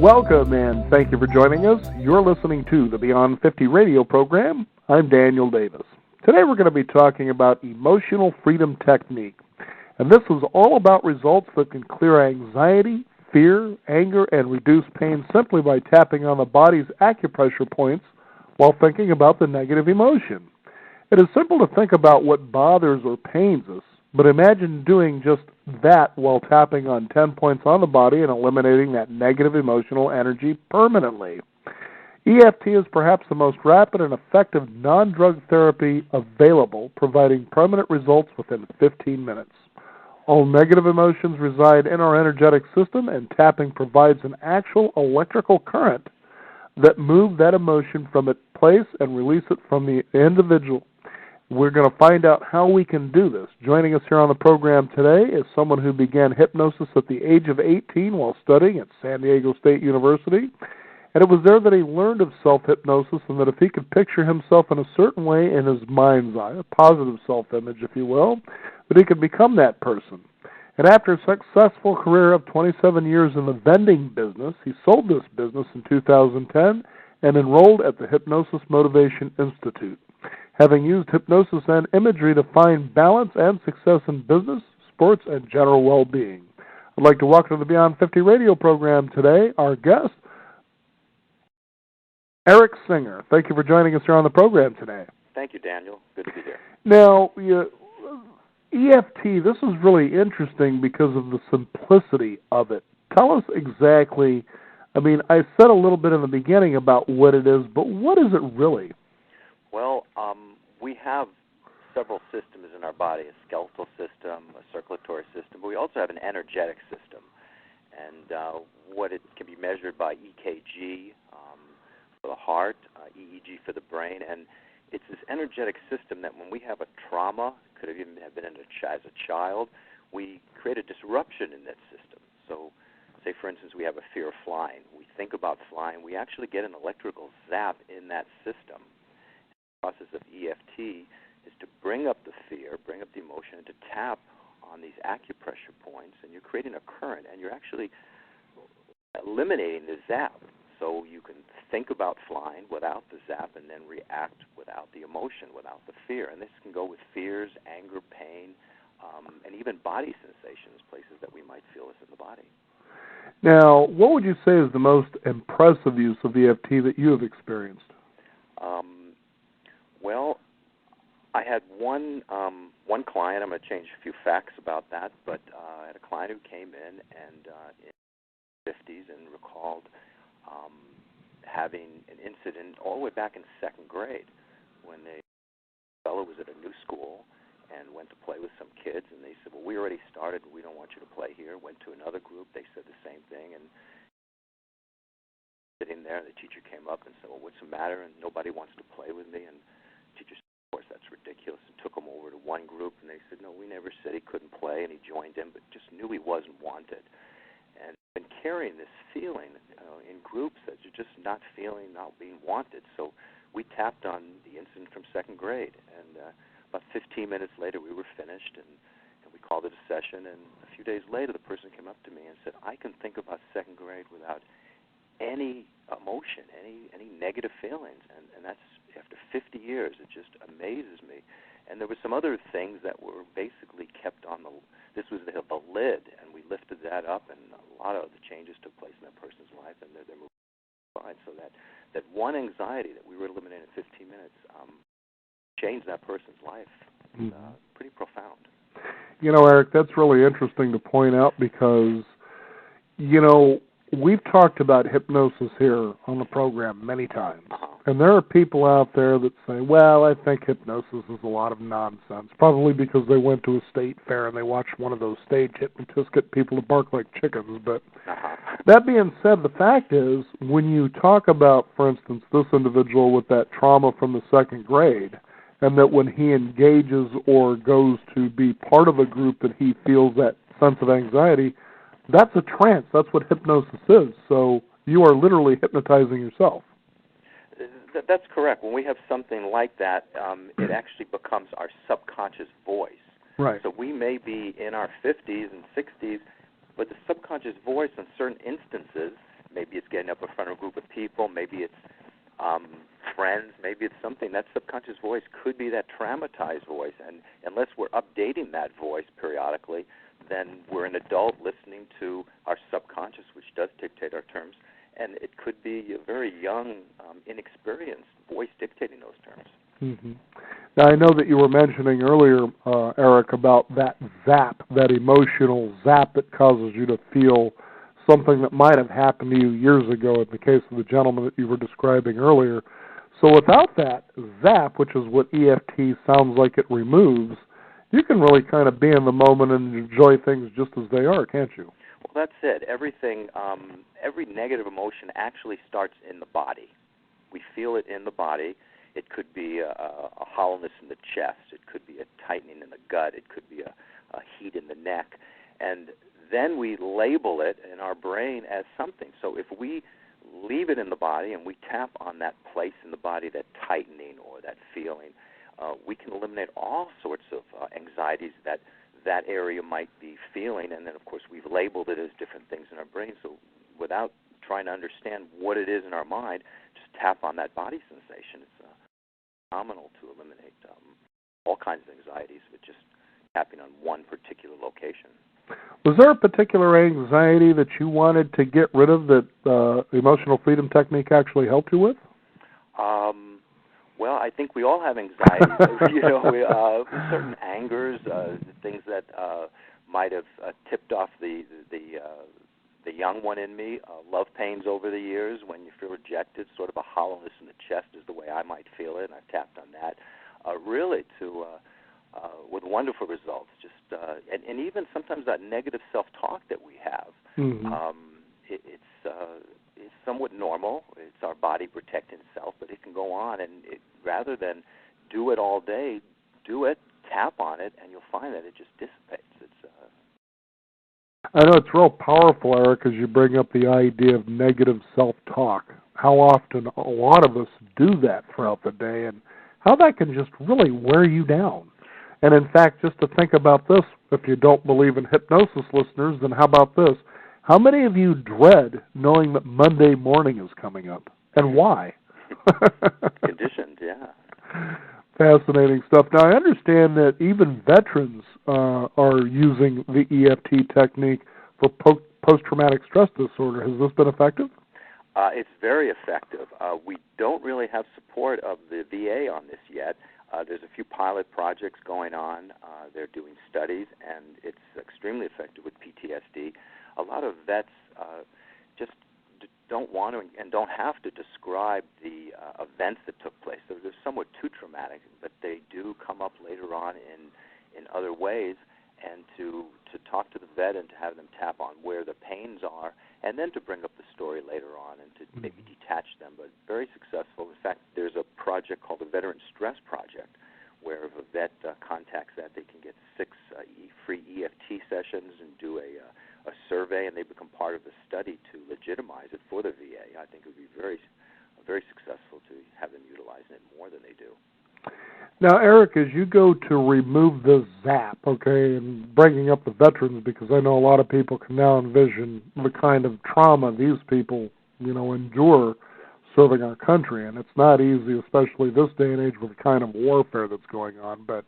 Welcome and thank you for joining us. You're listening to the Beyond 50 radio program. I'm Daniel Davis. Today we're going to be talking about emotional freedom technique. And this is all about results that can clear anxiety, fear, anger, and reduce pain simply by tapping on the body's acupressure points while thinking about the negative emotion. It is simple to think about what bothers or pains us, but imagine doing just that while tapping on 10 points on the body and eliminating that negative emotional energy permanently. EFT is perhaps the most rapid and effective non-drug therapy available, providing permanent results within 15 minutes. All negative emotions reside in our energetic system, and tapping provides an actual electrical current that moves that emotion from its place and release it from the individual. We're going to find out how we can do this. Joining us here on the program today is someone who began hypnosis at the age of 18 while studying at San Diego State University. And it was there that he learned of self-hypnosis, and that if he could picture himself in a certain way in his mind's eye, a positive self-image, if you will, that he could become that person. And after a successful career of 27 years in the vending business, he sold this business in 2010 and enrolled at the Hypnosis Motivation Institute. Having used hypnosis and imagery to find balance and success in business, sports, and general well-being. I'd like to welcome to the Beyond 50 radio program today our guest, Eric Singer. Thank you for joining us here on the program today. Thank you, Daniel. Good to be here. Now, EFT, this is really interesting because of the simplicity of it. Tell us exactly, I said a little bit in the beginning about what it is, but what is it really? Well, we have several systems in our body, a skeletal system, a circulatory system, but we also have an energetic system. And what it can be measured by EKG for the heart, EEG for the brain, and it's this energetic system that when we have a trauma, could have even been as a child, we create a disruption in that system. So, say for instance we have a fear of flying. We think about flying, we actually get an electrical zap in that system. The process of EFT is to bring up the fear, bring up the emotion, and to tap on these acupressure points, and you're creating a current, and you're actually eliminating the zap. So you can think about flying without the zap and then react without the emotion, without the fear. And this can go with fears, anger, pain, and even body sensations, places that we might feel this in the body. Now, what would you say is the most impressive use of EFT that you have experienced? Well, I had one client. I'm going to change a few facts about that, but I had a client who came in and in the 50s and recalled having an incident all the way back in second grade when a fellow was at a new school and went to play with some kids, and they said, well, we already started, we don't want you to play here. Went to another group, they said the same thing, and sitting there, the teacher came up and said, well, what's the matter? And nobody wants to play with me. And the teacher said, of course, that's ridiculous, and took him over to one group, and they said, no, we never said he couldn't play, and he joined in, but just knew he wasn't wanted. And been carrying this feeling in groups that you're just not feeling, not being wanted. So we tapped on the incident from second grade, and about 15 minutes later we were finished, and we called it a session, and a few days later the person came up to me and said, I can think about second grade without any emotion, any negative feelings, and that's after 50 years. It just amazes me. And there were some other things that were basically kept on this was the lid, and we lifted that up, and a lot of the changes took place in that person's life, and they're moving fine. So that one anxiety that we were eliminating in 15 minutes changed that person's life. It's pretty profound. You know, Eric, that's really interesting to point out because, we've talked about hypnosis here on the program many times. And there are people out there that say, well, I think hypnosis is a lot of nonsense, probably because they went to a state fair and they watched one of those stage hypnotists get people to bark like chickens. But that being said, the fact is, when you talk about, for instance, this individual with that trauma from the second grade, and that when he engages or goes to be part of a group that he feels that sense of anxiety, that's a trance. That's what hypnosis is. So you are literally hypnotizing yourself. That's correct. When we have something like that, it actually becomes our subconscious voice. Right. So we may be in our 50s and 60s, but the subconscious voice in certain instances Maybe it's getting up in front of a group of people. Maybe it's friends. Maybe it's something. That subconscious voice could be that traumatized voice. And unless we're updating that voice periodically, then we're an adult listening to our subconscious, which does dictate our terms. And it could be a very young, inexperienced voice dictating those terms. Mm-hmm. Now, I know that you were mentioning earlier, Eric, about that zap, that emotional zap that causes you to feel something that might have happened to you years ago in the case of the gentleman that you were describing earlier. So without that zap, which is what EFT sounds like it removes, you can really kind of be in the moment and enjoy things just as they are, can't you? Well, that's it. Everything, every negative emotion actually starts in the body. We feel it in the body. It could be a hollowness in the chest. It could be a tightening in the gut. It could be a heat in the neck. And then we label it in our brain as something. So if we leave it in the body and we tap on that place in the body, that tightening or that feeling, we can eliminate all sorts of anxieties that area might be feeling. And then, of course, we've labeled it as different things in our brain. So without trying to understand what it is in our mind, just tap on that body sensation. It's phenomenal to eliminate all kinds of anxieties with just tapping on one particular location. Was there a particular anxiety that you wanted to get rid of that the emotional freedom technique actually helped you with? Well, I think we all have anxieties. Certain angers, things that might have tipped off the young one in me. Love pains over the years when you feel rejected, sort of a hollowness in the chest is the way I might feel it, and I've tapped on that. Really with wonderful results. Just and even sometimes that negative self-talk that we have, it's somewhat normal. It's our body protecting itself, but it can go on, and rather than do it all day, do it, tap on it, and you'll find that it just dissipates. I know it's real powerful, Eric, as you bring up the idea of negative self-talk. How often a lot of us do that throughout the day, and how that can just really wear you down. And in fact, just to think about this, if you don't believe in hypnosis, listeners, then how about this? How many of you dread knowing that Monday morning is coming up, and why? Conditioned, yeah. Fascinating stuff. Now, I understand that even veterans are using the EFT technique for post-traumatic stress disorder. Has this been effective? It's very effective. We don't really have support of the VA on this yet. There's a few pilot projects going on. They're doing studies, and it's extremely effective with PTSD. A lot of vets just don't want to and don't have to describe the events that took place. They're somewhat too traumatic, but they do come up later on in other ways. And to talk to the vet and to have them tap on where the pains are, and then to bring up the story later on and to maybe detach them, but very successful. In fact, there's a project called the Veteran Stress Project, where if a vet contacts that, they can get 6 free EFT sessions and do a survey, and they become part of the study to legitimize it for the VA. I think it would be very successful to have them utilizing it more than they do. Now, Eric, as you go to remove the zap, okay, and bringing up the veterans, because I know a lot of people can now envision the kind of trauma these people, endure serving our country, and it's not easy, especially this day and age with the kind of warfare that's going on. But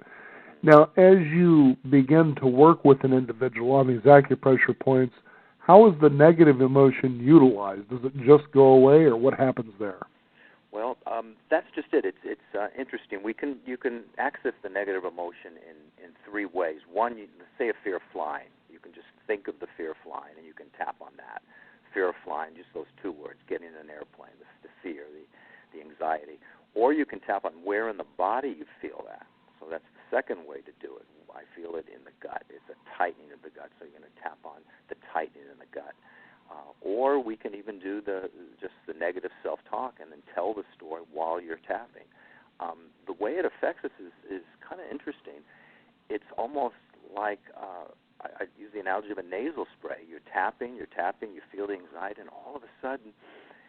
now, as you begin to work with an individual on these acupressure points, how is the negative emotion utilized? Does it just go away, or what happens there? Well, that's just it. It's interesting. You can access the negative emotion in 3 ways. One, say a fear of flying. You can just think of the fear of flying, and you can tap on that. Fear of flying, just those 2 words, getting in an airplane, the fear, the anxiety. Or you can tap on where in the body you feel that. So that's the second way to do it. I feel it in the gut. It's a tightening of the gut, so you're going to tap on the tightening in the gut. Or we can even do just the negative self-talk and then tell the story while you're tapping. The way it affects us is kind of interesting. It's almost like, I use the analogy of a nasal spray. You're tapping, you feel the anxiety, and all of a sudden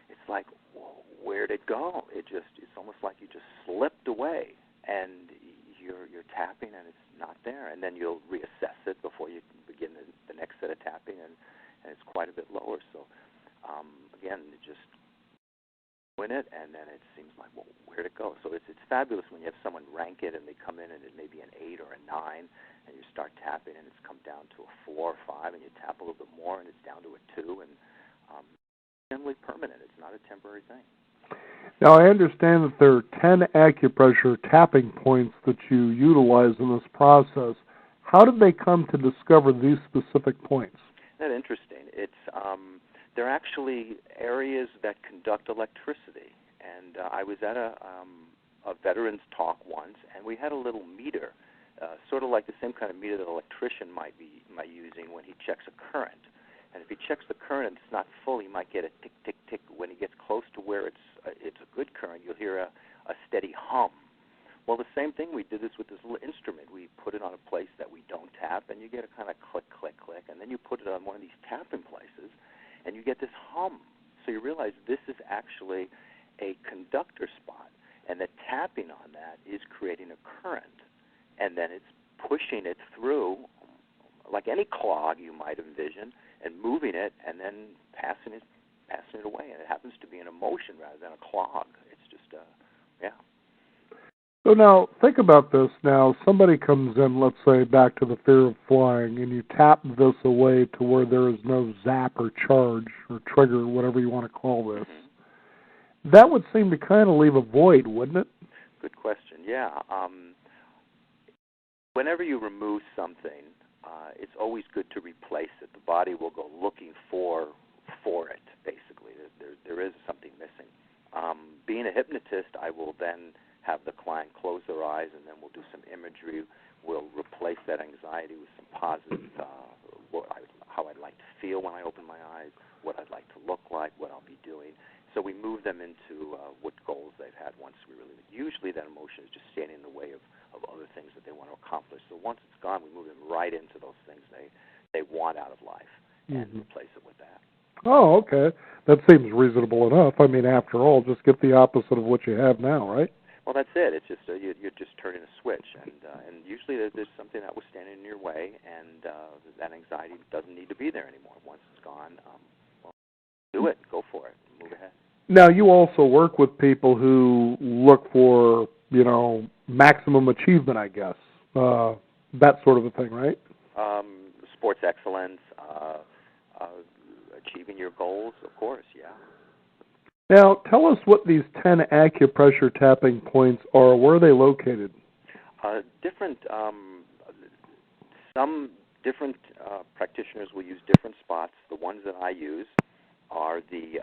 it's like, whoa, where'd it go? It's almost like you just slipped away, and you're tapping and it's not there. And then you'll reassess it before you begin the next set of tapping, and it's quite a bit lower. So, again, it just doing it, and then it seems like, well, where'd it go? So it's fabulous when you have someone rank it, and they come in, and it may be an 8 or a 9, and you start tapping, and it's come down to a 4 or 5, and you tap a little bit more, and it's down to a 2, and generally permanent. It's not a temporary thing. Now, I understand that there are 10 acupressure tapping points that you utilize in this process. How did they come to discover these specific points? Isn't that interesting? It's they're actually areas that conduct electricity. And I was at a veterans talk once, and we had a little meter, sort of like the same kind of meter that an electrician might be using when he checks a current. And if he checks the current and it's not full, he might get a tick, tick, tick. When he gets close to where it's a good current, you'll hear a steady hum. Well, the same thing, we did this with this little instrument. We put it on a place that we don't tap, and you get a kind of click, click, click, and then you put it on one of these tapping places, and you get this hum. So you realize this is actually a conductor spot, and the tapping on that is creating a current, and then it's pushing it through, like any clog you might envision, and moving it, and then passing it away. And it happens to be an emotion rather than a clog. It's just, yeah. So now, think about this. Now, somebody comes in, let's say, back to the fear of flying, and you tap this away to where there is no zap or charge or trigger, whatever you want to call this. Mm-hmm. That would seem to kind of leave a void, wouldn't it? Good question, yeah. Whenever you remove something, it's always good to replace it. The body will go looking for it, basically. There is something missing. Being a hypnotist, I will then have the client close their eyes, and then we'll do some imagery. We'll replace that anxiety with some positive, how I'd like to feel when I open my eyes, what I'd like to look like, what I'll be doing. So we move them into what goals they've had once we really. Usually that emotion is just standing in the way of other things that they want to accomplish. So once it's gone, we move them right into those things they want out of life and replace it with that. Oh, okay. That seems reasonable enough. I mean, after all, just get the opposite of what you have now, right? Well, that's it. It's just you're just turning a switch, and usually there's something that was standing in your way, and that anxiety doesn't need to be there anymore. Once it's gone, well, do it. Go for it. Move ahead. Now, you also work with people who look for, maximum achievement, I guess. That sort of a thing, right? Sports excellence, achieving your goals, of course, yeah. Now, tell us what these 10 acupressure tapping points are. Where are they located? Some different practitioners will use different spots. The ones that I use are the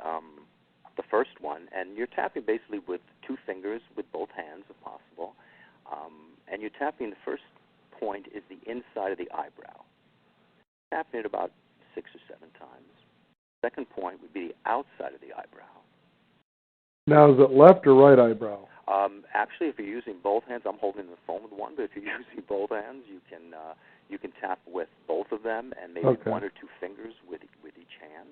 first one, and you're tapping basically with 2 fingers with both hands, if possible. And you're tapping, the first point is the inside of the eyebrow. Tapping it about 6 or 7 times. Second point would be the outside of the eyebrow. Now, is it left or right eyebrow? Actually, if you're using both hands, I'm holding the phone with one, but if you're using both hands, you can tap with both of them and maybe 1 or 2 fingers with each hand.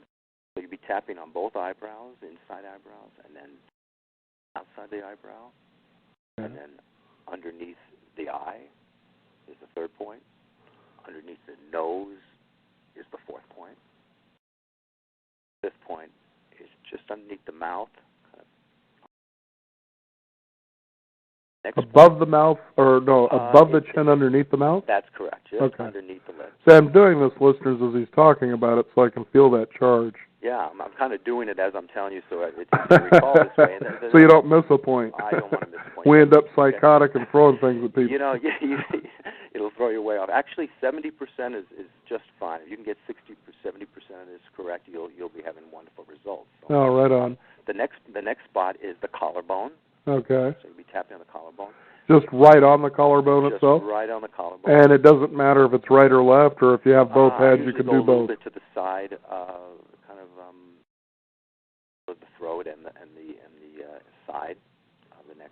So you'd be tapping on both eyebrows, inside eyebrows, and then outside the eyebrow, and then underneath the eye is the third point. Underneath the nose is the fourth point. Fifth point is just underneath the mouth. Above the mouth, or no, above the chin, underneath the mouth? That's correct, just underneath the lips. So I'm doing this, listeners, as he's talking about it, so I can feel that charge. Yeah, I'm kind of doing it as I'm telling you, so it's easy to recall this way. So you don't miss a point. I don't want to miss a point. We end up psychotic and throwing things at people. It'll throw you way off. Actually, 70% is just fine. If you can get 60 or 70% of this correct, you'll be having wonderful results. So, right on. The next spot is the collarbone. Okay. So you'll be tapping on the collarbone. Just right on the collarbone itself? Just right on the collarbone. And it doesn't matter if it's right or left, or if you have both hands, you can do both. A little bit to the side, kind of the throat and the side of the neck.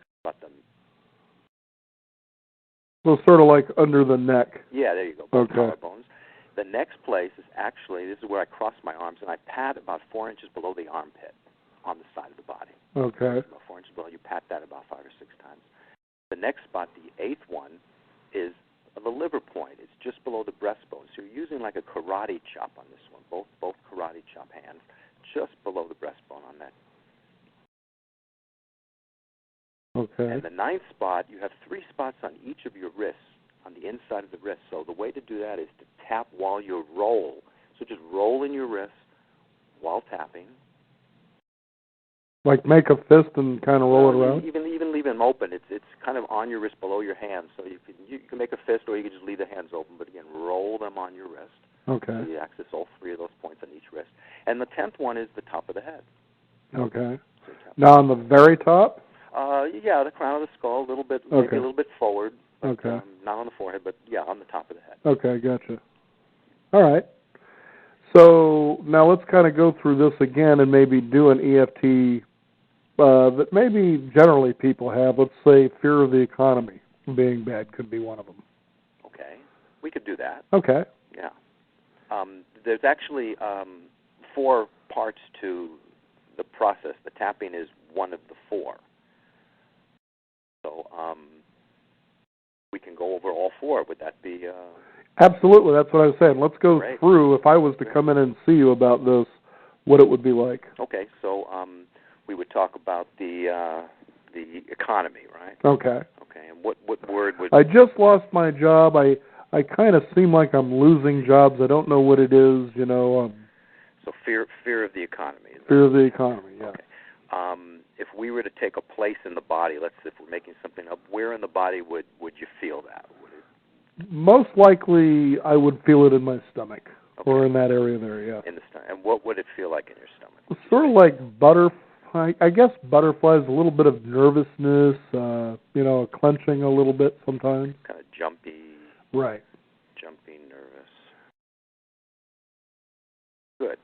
So sort of like under the neck. Yeah, there you go. Both collarbones. The next place is actually, this is where I cross my arms, and I pat about 4 inches below the armpit on the side of the body. Okay. About 4 inches below. You pat that about 5 or 6 times. The next spot, the 8th one, is the liver point. It's just below the breastbone. So you're using like a karate chop on this one, both karate chop hands, just below the breastbone on that. Okay. And the ninth spot, you have 3 spots on each of your wrists, on the inside of the wrist. So the way to do that is to tap while you roll. So just roll in your wrist while tapping. Like make a fist and kind of roll it around? Even leave them open. It's kind of on your wrist below your hand. So you can make a fist, or you can just leave the hands open. But again, roll them on your wrist. Okay. So you access all 3 of those points on each wrist. And the 10th one is the top of the head. Okay. So Now on the very top? Yeah, the crown of the skull, a little bit, maybe a little bit forward. But, okay. Not on the forehead, but yeah, on the top of the head. Okay, gotcha. All right. So now let's kind of go through this again and maybe do an EFT that maybe generally people have. Let's say fear of the economy being bad could be one of them. Okay, we could do that. Okay. Yeah. There's actually 4 parts to the process. The tapping is one of the 4. So we can go over all 4. Would that be? Absolutely. That's what I was saying. Let's go Great. through. If I was to come in and see you about this, what it would be like. Okay. So we would talk about the economy, right? Okay. Okay. And what word would? I just lost my job. I kind of seem like I'm losing jobs. I don't know what it is. So fear of the economy. Fear of the economy. Yeah. Okay. If we were to take a place in the body, if we're making something up, where in the body would you feel that? Would it... Most likely, I would feel it in my stomach, Okay. or in that area there. Yeah. In the stomach. And what would it feel like in your stomach? It's sort of like butterfly. I guess butterflies. A little bit of nervousness. Clenching a little bit sometimes. Kind of jumpy. Right. Jumpy, nervous. Good.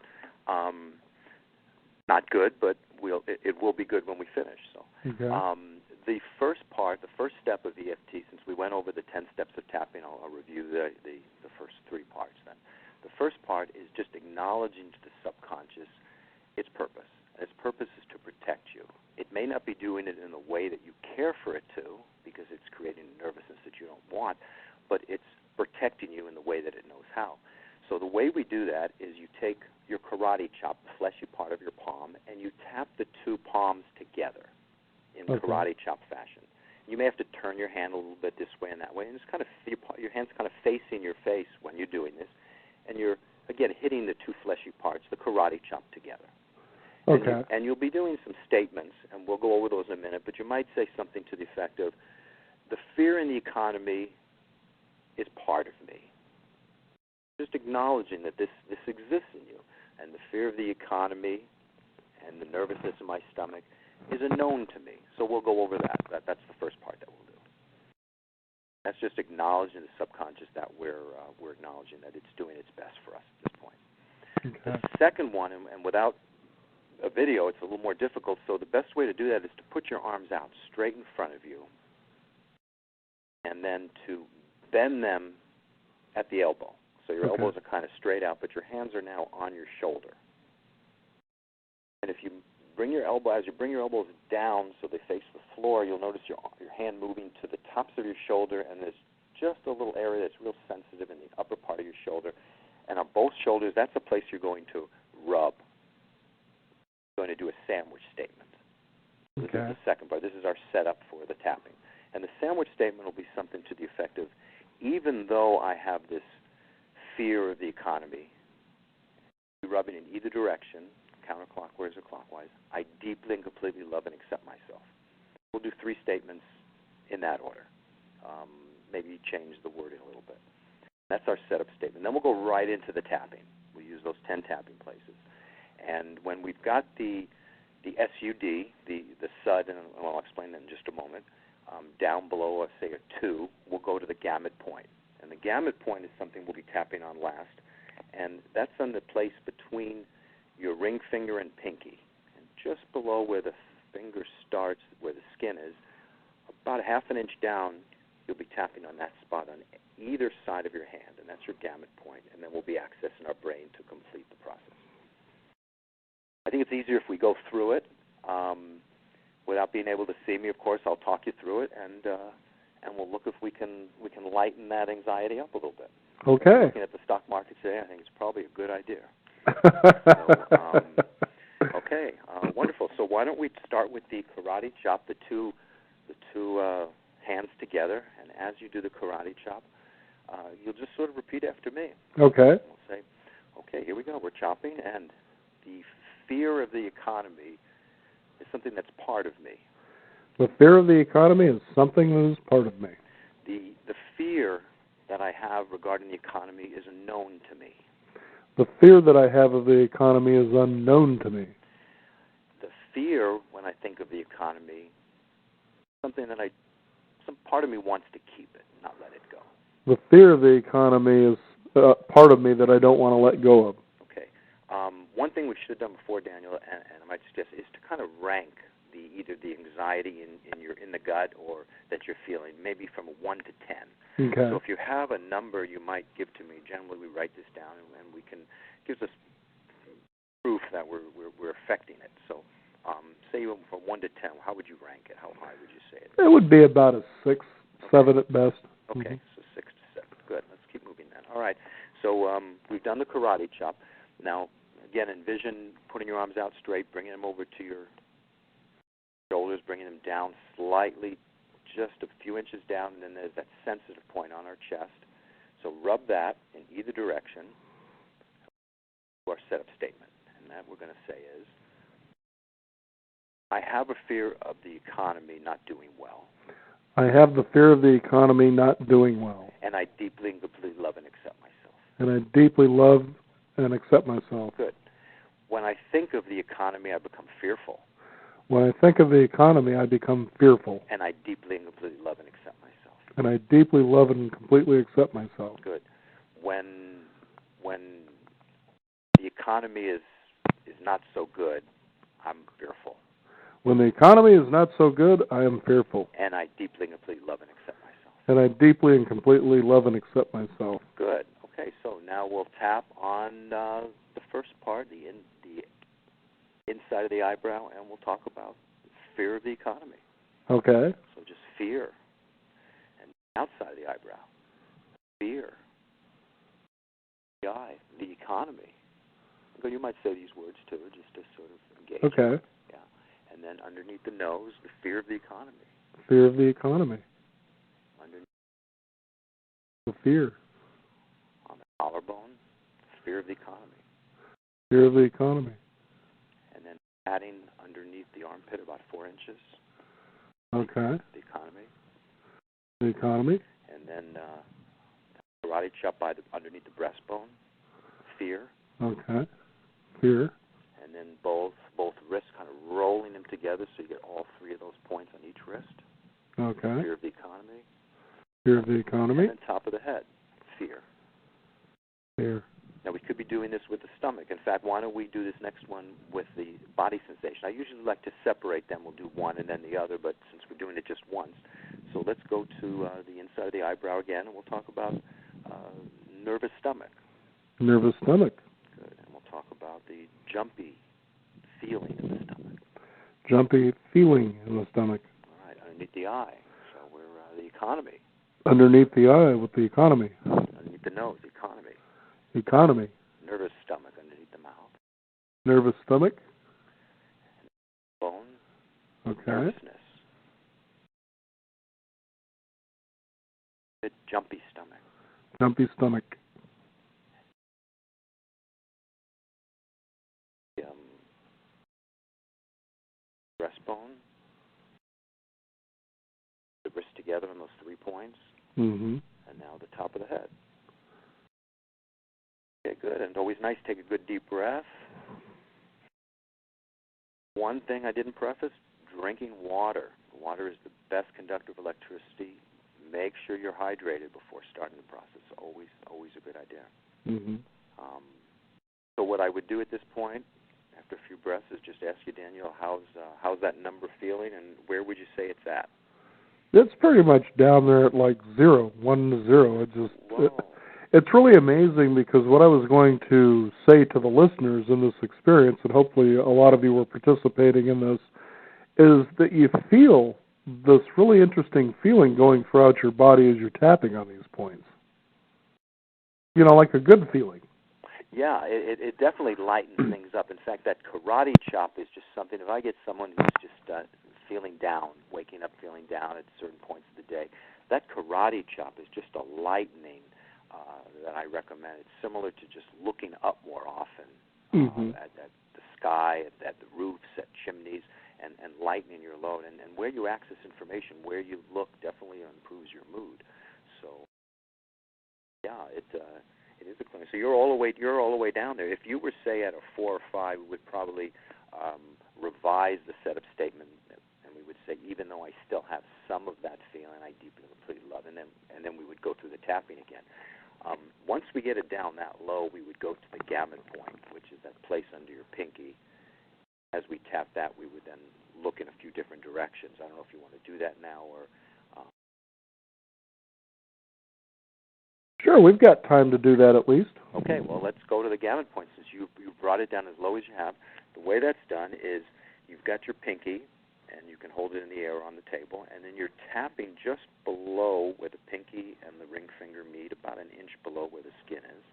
Not good, but it will be good when we finish. So, okay. The first step of EFT, since we went over the 10 steps of tapping, I'll review the first 3 parts then. The first part is just acknowledging to the subconscious its purpose. And its purpose is to protect you. It may not be doing it in the way that you care for it to, because it's creating nervousness that you don't want, but it's protecting you in the way that it knows how. So the way we do that is you take your karate chop, the fleshy part of your palm, and you tap the 2 palms together in karate chop fashion. You may have to turn your hand a little bit this way and that way, and just kind of your hand's kind of facing your face when you're doing this, and you're again hitting the 2 fleshy parts, the karate chop together. Okay. And you'll be doing some statements, and we'll go over those in a minute. But you might say something to the effect of, "The fear in the economy is part of me." Just acknowledging that this exists in you, and the fear of the economy and the nervousness in my stomach is a known to me. So we'll go over that. That's the first part that we'll do. That's just acknowledging the subconscious that we're acknowledging that it's doing its best for us at this point. Okay. The second one, and without a video, it's a little more difficult. So the best way to do that is to put your arms out straight in front of you, and then to bend them at the elbow. So your elbows are kind of straight out, but your hands are now on your shoulder. And if you bring your elbows down so they face the floor, you'll notice your hand moving to the tops of your shoulder, and there's just a little area that's real sensitive in the upper part of your shoulder. And on both shoulders, that's a place you're going to rub. You're going to do a sandwich statement. This is the second part. This is our setup for the tapping. And the sandwich statement will be something to the effect of, even though I have this fear of the economy, rubbing in either direction, counterclockwise or clockwise, I deeply and completely love and accept myself. We'll do 3 statements in that order. Maybe change the wording a little bit. That's our setup statement. Then we'll go right into the tapping. We use those 10 tapping places. And when we've got the SUD, the SUD, and I'll explain that in just a moment, down below, say a 2, we'll go to the gamut point. And the gamut point is something we'll be tapping on last. And that's on the place between your ring finger and pinky. And just below where the finger starts, where the skin is, about 1/2 inch down, you'll be tapping on that spot on either side of your hand. And that's your gamut point. And then we'll be accessing our brain to complete the process. I think it's easier if we go through it. Without being able to see me, of course, I'll talk you through it, and we'll look if we can lighten that anxiety up a little bit. Okay. Looking at the stock market today, I think it's probably a good idea. Okay, wonderful. So why don't we start with the karate chop, the two hands together, and as you do the karate chop, you'll just sort of repeat after me. Okay. We'll say, okay, here we go. We're chopping, and the fear of the economy is something that's part of me. The fear of the economy is something that is part of me. The fear that I have regarding the economy is unknown to me. The fear that I have of the economy is unknown to me. The fear, when I think of the economy, something that some part of me wants to keep it, not let it go. The fear of the economy is part of me that I don't want to let go of. Okay. One thing we should have done before, Daniel, and I might suggest, is to kind of rank either the anxiety in the gut or that you're feeling, maybe from 1 to 10. Okay. So if you have a number you might give to me, generally we write this down and we can gives us proof that we're affecting it. So say from 1 to 10, how would you rank it? How high would you say it? It would be about a 6, 7 at best. Okay, so 6 to 7. Good. Let's keep moving then. All right. So we've done the karate chop. Now, again, envision putting your arms out straight, bringing them over to your shoulders, bringing them down slightly, just a few inches down, and then there's that sensitive point on our chest. So rub that in either direction. Our setup statement, and that we're going to say is, I have a fear of the economy not doing well. I have the fear of the economy not doing well. And I deeply and completely love and accept myself. And I deeply love and accept myself. Good. When I think of the economy, I become fearful. When I think of the economy, I become fearful. And I deeply and completely love and accept myself. And I deeply love and completely accept myself. Good. When the economy is not so good, I'm fearful. When the economy is not so good, I am fearful. And I deeply and completely love and accept myself. And I deeply and completely love and accept myself. Good. Okay, so now we'll tap on the first part, the inside of the eyebrow, and we'll talk about fear of the economy. Okay. So just fear. And outside of the eyebrow, fear. The eye, the economy. You might say these words too, just to sort of engage. Okay. Yeah. And then underneath the nose, the fear of the economy. Fear of the economy. Underneath the fear. On the collarbone, fear of the economy. Fear of the economy. And then adding underneath the armpit about 4 inches. Okay. The economy. The economy. And then karate chop underneath the breastbone. Fear. Okay. Fear. And then both wrists kind of rolling them together so you get all 3 of those points on each wrist. Okay. Fear of the economy. Fear of the economy. And then top of the head. Fear. Fear. Now, we could be doing this with the stomach. In fact, why don't we do this next one with the body sensation? I usually like to separate them. We'll do one and then the other, but since we're doing it just once. So let's go to the inside of the eyebrow again, and we'll talk about nervous stomach. Nervous stomach. Good. And we'll talk about the jumpy feeling in the stomach. Jumpy feeling in the stomach. All right, underneath the eye. So we're the economy. Underneath the eye with the economy. Underneath the nose, the economy. Economy. Nervous stomach underneath the mouth. Nervous stomach. Bone. Okay. Nervousness. The jumpy stomach. Jumpy stomach. Breastbone. The wrists together on those 3 points. Mm-hmm. And now the top of the head. Okay, good. And always nice to take a good deep breath. One thing I didn't preface, drinking water. Water is the best conductor of electricity. Make sure you're hydrated before starting the process. Always a good idea. Mm-hmm. So what I would do at this point, after a few breaths, is just ask you, Daniel, how's that number feeling, and where would you say it's at? It's pretty much down there at like 0, 1 to 0. It's really amazing because what I was going to say to the listeners in this experience, and hopefully a lot of you were participating in this, is that you feel this really interesting feeling going throughout your body as you're tapping on these points. You know, like a good feeling. Yeah, it definitely lightens things up. In fact, that karate chop is just something, if I get someone who's just feeling down, waking up feeling down at certain points of the day, that karate chop is just a lightening that I recommend. It's similar to just looking up more often at the sky, at the roofs, at chimneys, and lightening your load. And where you access information, where you look, definitely improves your mood. So, yeah, it is a clinic. So you're all the way down there. If you were, say, at a 4 or 5, we would probably revise the setup statement, and we would say, even though I still have some of that feeling, I deeply and completely love, and then we would go through the tapping again. Once we get it down that low, we would go to the gamut point, which is that place under your pinky. As we tap that, we would then look in a few different directions. I don't know if you want to do that now or. Sure, we've got time to do that at least. Okay, well, let's go to the gamut point since you brought it down as low as you have. The way that's done is you've got your pinky, and you can hold it in the air on the table, and then you're tapping just below where the pinky and the ring finger meet, about an inch below where the skin is,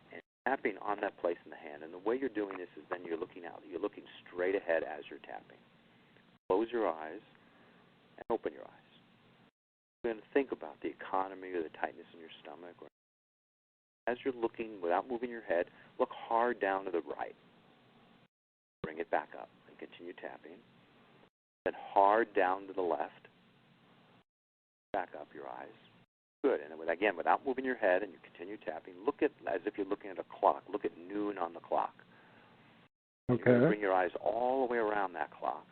and tapping on that place in the hand. And the way you're doing this is then you're looking out. You're looking straight ahead as you're tapping. Close your eyes and open your eyes. You're going to think about the economy or the tightness in your stomach. Or as you're looking, without moving your head, look hard down to the right. Bring it back up and continue tapping. Then hard down to the left. Back up your eyes. Good. And then again, without moving your head, and you continue tapping, look at as if you're looking at a clock. Look at noon on the clock. Okay. Bring your eyes all the way around that clock.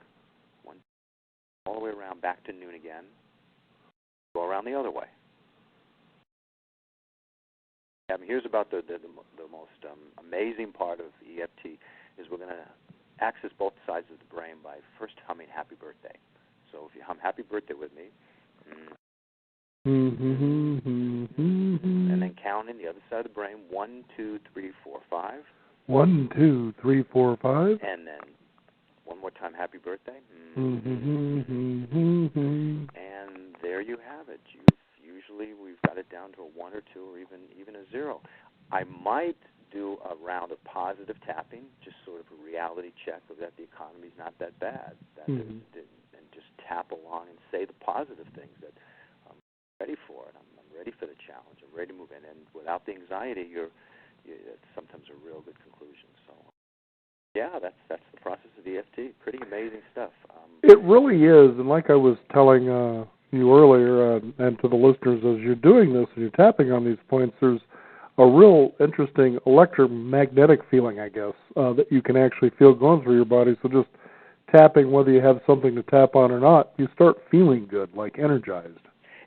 All the way around back to noon again. Go around the other way. Here's about the most amazing part of EFT is we're going to access both sides of the brain by first humming happy birthday. So if you hum happy birthday with me, and then counting the other side of the brain, 1, 2, 3, 4, 5. 1, 2, 3, 4, 5. And then one more time, happy birthday. And And there you have it. Usually we've got it down to a 1 or 2 or even a 0. I might do a round of positive tapping, just sort of a reality check of that the economy's not that bad, and just tap along and say the positive things that I'm ready for it. I'm ready for the challenge. I'm ready to move in. And without the anxiety, it's sometimes a real good conclusion. So, yeah, that's the process of EFT. Pretty amazing stuff. it really is, and like I was telling you earlier, and to the listeners, as you're doing this and you're tapping on these points, there's a real interesting electromagnetic feeling, I guess, that you can actually feel going through your body. So just tapping, whether you have something to tap on or not, you start feeling good, like energized.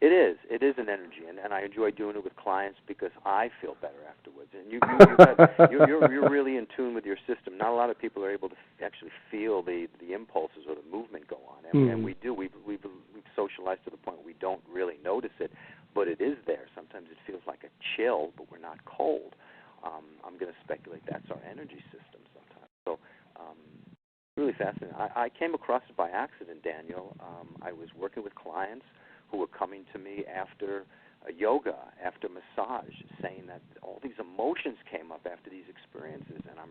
It is. It is an energy, and I enjoy doing it with clients because I feel better afterwards. And you're really in tune with your system. Not a lot of people are able to actually feel the impulses or the movement go on, and we do. We've socialized to the point we don't really notice it, but it is there. Sometimes it feels like a chill, but we're not cold. I'm going to speculate that's our energy system sometimes. So really fascinating. I came across it by accident, Daniel. I was working with clients who were coming to me after yoga, after massage, saying that all these emotions came up after these experiences, and I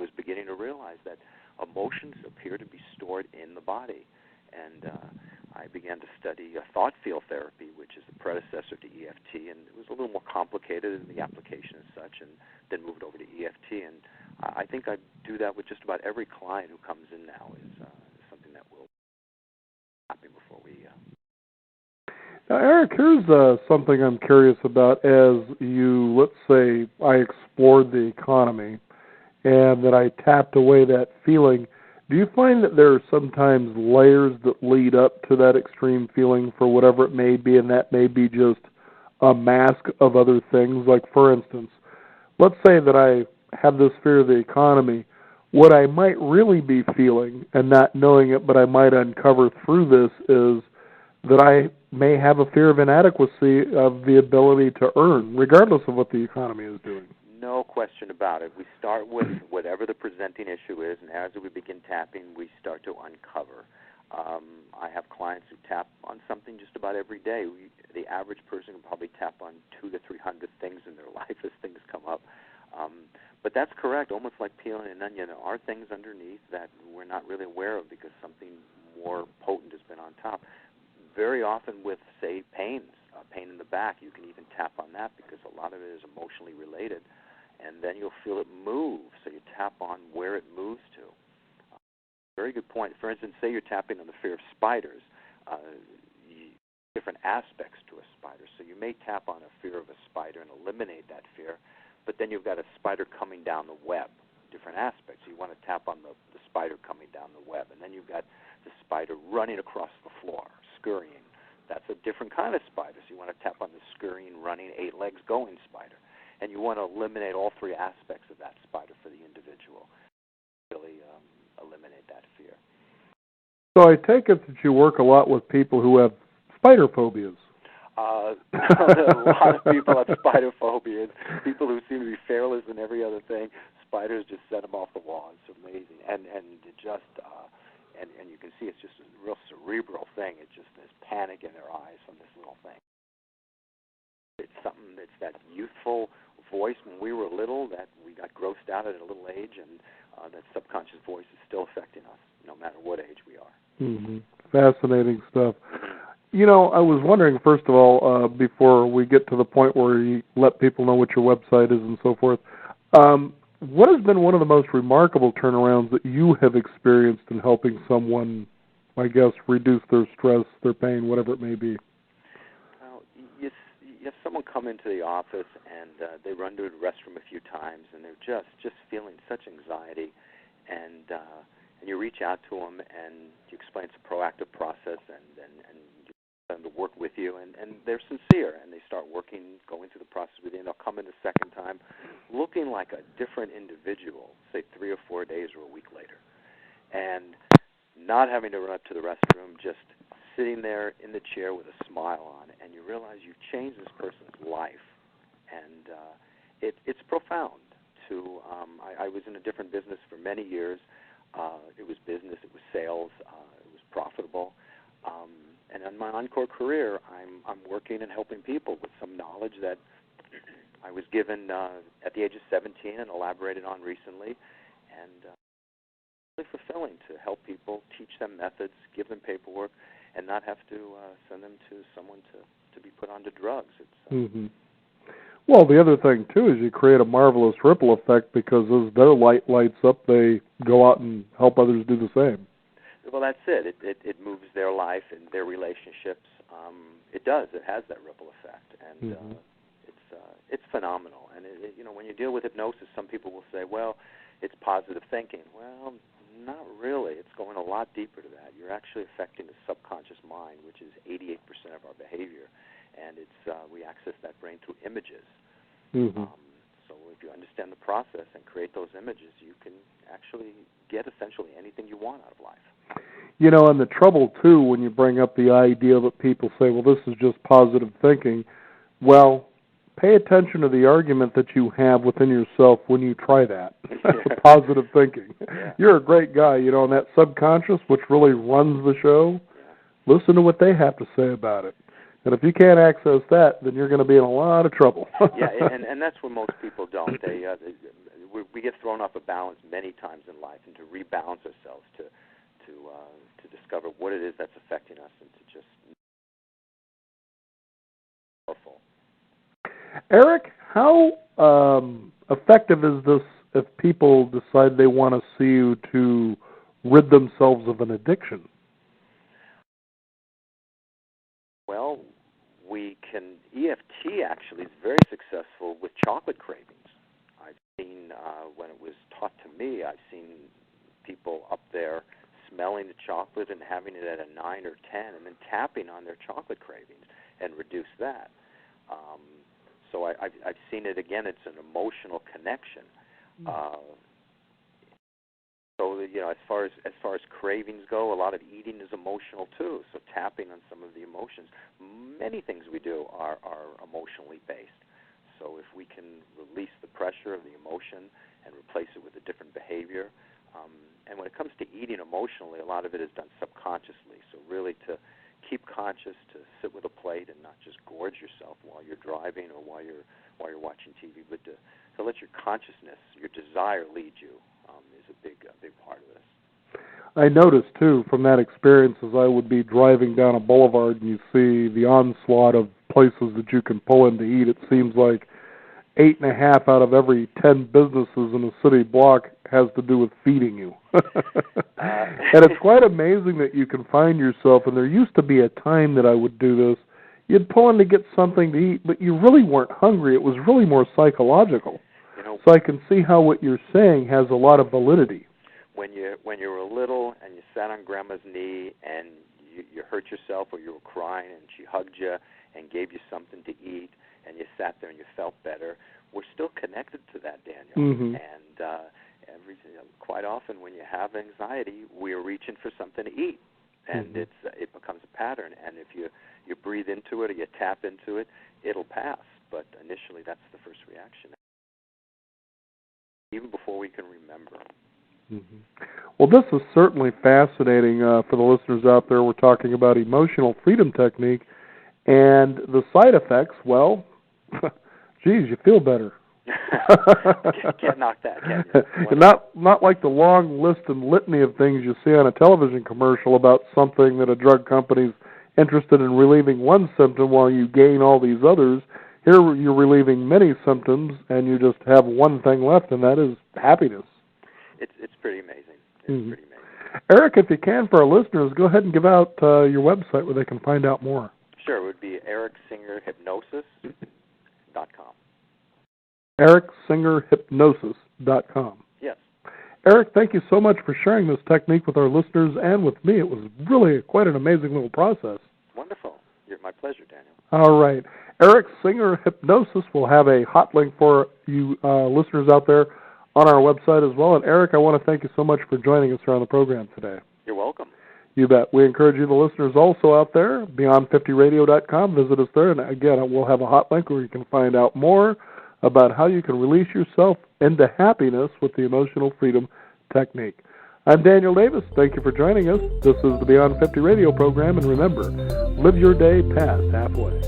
was beginning to realize that emotions appear to be stored in the body. And I began to study thought field therapy, which is the predecessor to EFT, and it was a little more complicated in the application and such, and then moved over to EFT. And I think I do that with just about every client who comes in now is something that will happen before we... Now, Eric, here's something I'm curious about. As you, let's say, I explored the economy and that I tapped away that feeling, do you find that there are sometimes layers that lead up to that extreme feeling for whatever it may be, and that may be just a mask of other things? Like, for instance, let's say that I have this fear of the economy. What I might really be feeling, and not knowing it, but I might uncover through this, is that I may have a fear of inadequacy of the ability to earn, regardless of what the economy is doing. No question about it. We start with whatever the presenting issue is, and as we begin tapping, we start to uncover. I have clients who tap on something just about every day. The average person can probably tap on 200 to 300 things in their life as things come up. But that's correct. Almost like peeling an onion, there are things underneath that we're not really aware of because something more potent has been on top. Very often with, say, pain in the back, you can even tap on that because a lot of it is emotionally related. And then you'll feel it move, so you tap on where it moves to. Very good point. For instance, say you're tapping on the fear of spiders. Different aspects to a spider. So you may tap on a fear of a spider and eliminate that fear, but then you've got a spider coming down the web, different aspects. You want to tap on the spider coming down the web, and then you've got the spider running across the floor, scurrying. That's a different kind of spider. So you want to tap on the scurrying, running, 8 legs going spider. And you want to eliminate all 3 aspects of that spider for the individual. Really eliminate that fear. So I take it that you work a lot with people who have spider phobias. A lot of people have spider phobias. People who seem to be fearless in every other thing. Spiders just set them off the wall. It's amazing, and just and you can see it's just a real cerebral thing. It's just this panic in their eyes from this little thing. It's something that's that youthful voice when we were little that we got grossed out at a little age, and that subconscious voice is still affecting us, no matter what age we are. Mm-hmm. Fascinating stuff. You know, I was wondering, first of all, before we get to the point where you let people know what your website is and so forth, what has been one of the most remarkable turnarounds that you have experienced in helping someone, I guess, reduce their stress, their pain, whatever it may be? Well, you have someone come into the office and they run to the restroom a few times and they're just feeling such anxiety, and you reach out to them and you explain it's a proactive process and you them to work with you, and they're sincere, and they start going through the process with you, and they'll come in the second time looking like a different individual, say 3 or 4 days or a week later, and not having to run up to the restroom, just sitting there in the chair with a smile on, and you realize you've changed this person's life, and it's profound. I was in a different business for many years. It was business, it was sales, it was profitable. And in my encore career, I'm working and helping people with some knowledge that I was given at the age of 17 and elaborated on recently. And it's really fulfilling to help people, teach them methods, give them paperwork, and not have to send them to someone to be put onto drugs. It's Well, the other thing, too, is you create a marvelous ripple effect because as their light lights up, they go out and help others do the same. Well, that's it. It moves their life and their relationships. It does. It has that ripple effect, and it's phenomenal. And when you deal with hypnosis, some people will say, "Well, it's positive thinking." Well, not really. It's going a lot deeper to that. You're actually affecting the subconscious mind, which is 88% of our behavior, and we access that brain through images. So if you understand the process and create those images, you can actually get essentially anything you want out of life. And the trouble, too, when you bring up the idea that people say, well, this is just positive thinking, well, pay attention to the argument that you have within yourself when you try that. Positive thinking. Yeah. You're a great guy, and that subconscious, which really runs the show, listen to what they have to say about it. And if you can't access that, then you're going to be in a lot of trouble. Yeah, and that's where most people don't. We get thrown off a balance many times in life, and to rebalance ourselves, to discover what it is that's affecting us, and to just powerful. Eric, how effective is this if people decide they want to see you to rid themselves of an addiction? Well, we can. EFT actually is very successful with chocolate cravings. I've seen, when it was taught to me, I've seen people up there smelling the chocolate and having it at a 9 or 10 and then tapping on their chocolate cravings and reduce that. So I've seen it again. It's an emotional connection. So as far as cravings go, a lot of eating is emotional too. So tapping on some of the emotions. Many things we do are emotionally based. So if we can release the pressure of the emotion and replace it with a different behavior, and when it comes to eating emotionally, a lot of it is done subconsciously. So really to keep conscious, to sit with a plate and not just gorge yourself while you're driving or while you're watching TV, but to let your consciousness, your desire lead you is a big part of this. I noticed, too, from that experience, as I would be driving down a boulevard and you see the onslaught of places that you can pull in to eat, it seems like 8.5 out of every 10 businesses in a city block has to do with feeding you. And it's quite amazing that you can find yourself, and there used to be a time that I would do this, you'd pull in to get something to eat, but you really weren't hungry. It was really more psychological. So I can see how what you're saying has a lot of validity. When you were little and you sat on Grandma's knee and you hurt yourself or you were crying and she hugged you and gave you something to eat and you sat there and you felt better, we're still connected to that, Daniel. Mm-hmm. And quite often when you have anxiety, we're reaching for something to eat, and mm-hmm. it becomes a pattern. And if you breathe into it or you tap into it, it'll pass. But initially, that's the first reaction, even before we can remember. Mm-hmm. Well, this is certainly fascinating for the listeners out there. We're talking about emotional freedom technique, and the side effects, well, geez, you feel better. Can't knock that, can you? Not like the long list and litany of things you see on a television commercial about something that a drug company's interested in relieving one symptom while you gain all these others. Here you're relieving many symptoms, and you just have one thing left, and that is happipiness. It's pretty amazing. It's mm-hmm. pretty amazing. Eric, if you can, for our listeners, go ahead and give out your website where they can find out more. Sure, it would be ericsingerhypnosis.com. ericsingerhypnosis.com. Yes. Eric, thank you so much for sharing this technique with our listeners and with me. It was really quite an amazing little process. Wonderful. My pleasure, Daniel. All right. Eric Singer Hypnosis will have a hot link for you listeners out there on our website as well. And Eric, I want to thank you so much for joining us here on the program today. You're welcome. You bet. We encourage you, the listeners, also out there, beyond50radio.com. Visit us there. And again, we'll have a hot link where you can find out more about how you can release yourself into happiness with the emotional freedom technique. I'm Daniel Davis. Thank you for joining us. This is the Beyond 50 radio program. And remember, live your day past halfway.